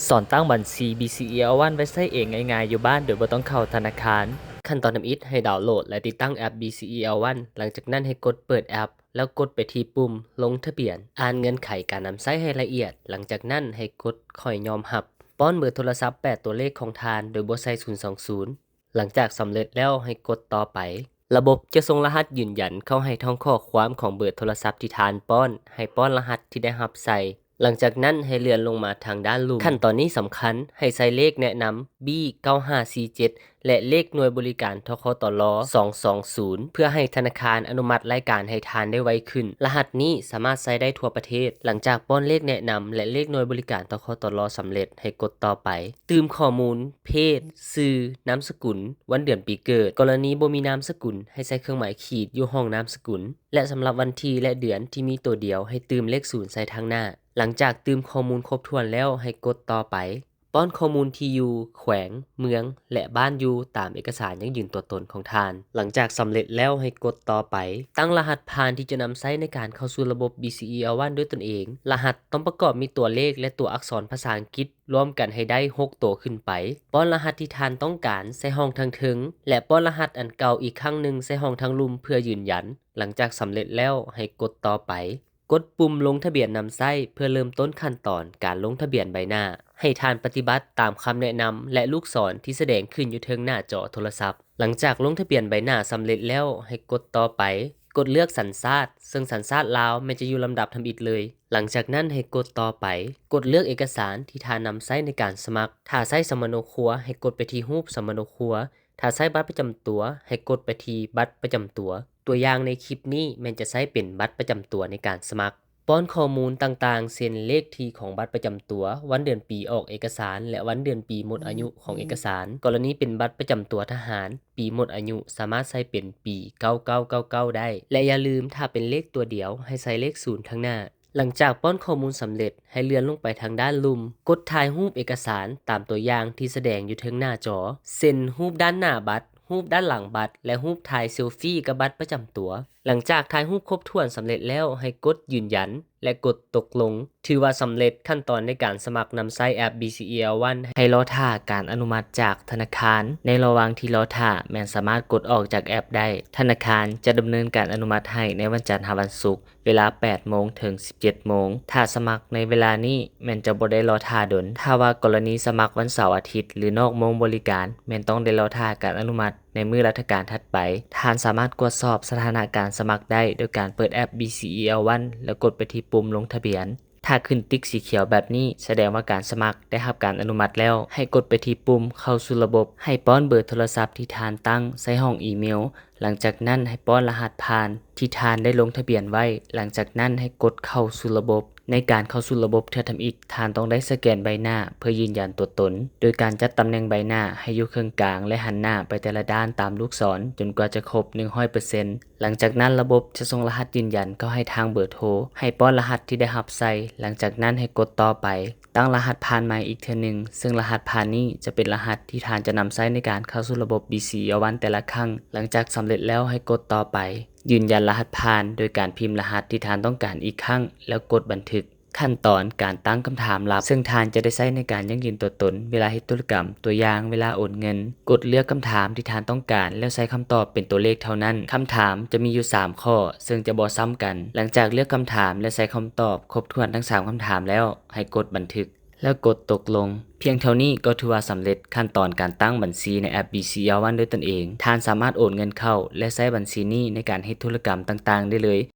สอนตั้งบัญชี BCEL1 ไว้ใช้เองง่ายๆอยู่บ้านโดยบ่ต้องเข้าธนาคารขั้นตอนทำอิฐให้ดาวน์โหลดและติดตั้งแอป BCEL1 หลังจากนั้นให้กดเปิดแอปแล้วกดไปที่ปุ่มลงทะเบียนอ่านเงื่อนไขการนำใช้ให้ละเอียดหลังจากนั้นให้กดค่อยยอมรับป้อนเบอร์โทรศัพท์8ตัวเลขของทานโดยบ่ใส่020หลังจากสำเร็จแล้วให้กดต่อไประบบจะส่งรหัสยืนยันเข้าให้ท้องข้อความของเบอร์โทรศัพท์ที่ทานป้อนให้ป้อนรหัสที่ได้รับใส่หลังจากนั้นให้เลื่อนลงมาทางด้านลุ่มขั้นตอนนี้สำคัญให้ใส่เลขแนะนำ B9547 และเลขหน่วยบริการทคตล220เพื่อให้ธนาคารอนุมัติรายการให้ทานได้ไวขึ้นรหัสนี้สามารถใช้ได้ทั่วประเทศหลังจากป้อนเลขแนะนำและเลขหน่วยบริการทคตลสำเร็จให้กดต่อไปเติมข้อมูลเพศชื่อนามสกุลวันเดือนปีเกิดกรณีบ่มีนามสกุลให้ใส่เครื่องหมายขีดอยู่ห้องนามสกุลและสำหรับวันที่และเดือนที่มีตัวเดียวให้เติมเลข0ใส่ทางหน้าหลังจากเติมข้อมูลครบถ้วนแล้วให้กดต่อไปป้อนข้อมูลที่อยู่แขวงเมืองและบ้านอยู่ตามเอกสารยังยืนตัวตนของทานหลังจากสำเร็จแล้วให้กดต่อไปตั้งรหัสผ่านที่จะนำใช้ในการเข้าสู่ระบบ BCEL1 ด้วยตนเองรหัสต้องประกอบมีตัวเลขและตัวอักษรภาษาอังกฤษรวมกันให้ได้6ตัวขึ้นไปป้อนรหัสที่ทานต้องการใส่ห้องทางถึงและป้อนรหัสอันเก่าอีกครั้งหนึ่งใส่ห้องทางลุ่มเพื่อยืนยันหลังจากสำเร็จแล้วให้กดต่อไปกดปุ่มลงทะเบียนนำไส้เพื่อเริ่มต้นขั้นตอนการลงทะเบียนใบหน้าให้ทานปฏิบัติตามคำแนะนำและลูกศรที่แสดงขึ้นอยู่เทิงหน้าจอโทรศัพท์หลังจากลงทะเบียนใบหน้าสำเร็จแล้วให้กดต่อไปกดเลือกสัญชาติซึ่งสัญชาติลาวมันจะอยู่ลำดับทำอิฐเลยหลังจากนั้นให้กดต่อไปกดเลือกเอกสารที่ทานนำใช้ในการสมัครถ้าใช้สมโนครัวให้กดไปที่รูปสมโนครัวถ้าใช้บัตรประจำตัวให้กดไปที่บัตรประจำตัวตัวอย่างในคลิปนี้มันจะใช้เป็นบัตรประจำตัวในการสมัครป้อนข้อมูลต่างๆเช่นเลขที่ของบัตรประจำตัววันเดือนปีออกเอกสารและวันเดือนปีหมดอายุของเอกสารกรณีเป็นบัตรประจำตัวทหารปีหมดอายุสามารถใช้เป็นปี9999ได้และอย่าลืมถ้าเป็นเลขตัวเดียวให้ใส่เลข0ข้างหน้าหลังจากป้อนข้อมูลสำเร็จให้เลื่อนลงไปทางด้านลุ่มกดถ่ายรูปเอกสารตามตัวอย่างที่แสดงอยู่เทิงหน้าจอเซ็นรูปด้านหน้าบัตรรูปด้านหลังบัตรและรูปถ่ายเซลฟี่กับบัตรประจำตัวหลังจากถ่ายรูปครบถ้วนสำเร็จแล้วให้กดยืนยันและกดตกลงถือว่าสำเร็จขั้นตอนในการสมัครนำใช้แอป BCEL1 ให้รอท่าการอนุมัติจากธนาคารในระหว่างที่รอท่าแม่นสามารถกดออกจากแอปได้ธนาคารจะดำเนินการอนุมัติให้ในวันจันทร์ถึงวันศุกร์เวลา 8 โมงถึง 17 โมงถ้าสมัครในเวลานี้แม่นจะบ่ได้รอท่าดนถ้าว่ากรณีสมัครวันเสาร์อาทิตย์หรือนอกโมงบริการแม่นต้องได้รอท่าการอนุมัติในมื้อราชการถัดไปท่านสามารถตรวจสอบสถานะการสมัครได้โดยการเปิดแอป BCEL1 แล้วกดไปที่ปุ่มลงทะเบียนถ้าขึ้นติ๊กสีเขียวแบบนี้แสดงว่าการสมัครได้รับการอนุมัติแล้วให้กดไปที่ปุ่มเข้าสู่ระบบให้ป้อนเบอร์โทรศัพท์ที่ทานตั้งใส่ห้องอีเมลหลังจากนั้นให้ป้อนรหัสผ่านที่ทานได้ลงทะเบียนไว้หลังจากนั้นให้กดเข้าสู่ระบบในการเข้าสู่ระบบเทื่อทำอิฐทานต้องได้สแกนใบหน้าเพื่อยืนยันตัวตนโดยการจัดตำแหน่งใบหน้าให้อยู่ครึ่งกลางและหันหน้าไปแต่ละด้านตามลูกศรจนกว่าจะครบ 100% หลังจากนั้นระบบจะส่งรหัสยืนยันเข้าให้ทางเบอร์โทรให้ป้อนรหัสที่ได้รับใส่หลังจากนั้นให้กดต่อไปตั้งรหัสผ่านใหม่อีกเทื่อนึงซึ่งรหัสผ่านนี้จะเป็นรหัสที่ทานจะนำใช้ในการเข้าสู่ระบบ BCEL1 แต่ละครั้งหลังจากสำเร็จแล้วให้กดต่อไปยืนยันรหัสผ่านโดยการพิมพ์รหัสที่ทานต้องการอีกครั้งแล้วกดบันทึกขั้นตอนการตั้งคำถามลับซึ่งทานจะได้ใช้ในการยั่งยืนตัวตนเวลาเฮ็ดธุรกรรมตัวอย่างเวลาโอนเงินกดเลือกคำถามที่ทานต้องการแล้วใช้คำตอบเป็นตัวเลขเท่านั้นคำถามจะมีอยู่3ข้อซึ่งจะบ่ซ้ำกันหลังจากเลือกคำถามและใช้คำตอบครบถ้วนทั้ง3คำถามแล้วให้กดบันทึกแล้วกดตกลงเพียงเท่านี้ก็ถือว่าสำเร็จขั้นตอนการตั้งบัญชีในแอป BCEL1 ด้วยตนเองท่านสามารถโอนเงินเข้าและใช้บัญชีนี้ในการเฮ็ดธุรกรรมต่างๆได้เลย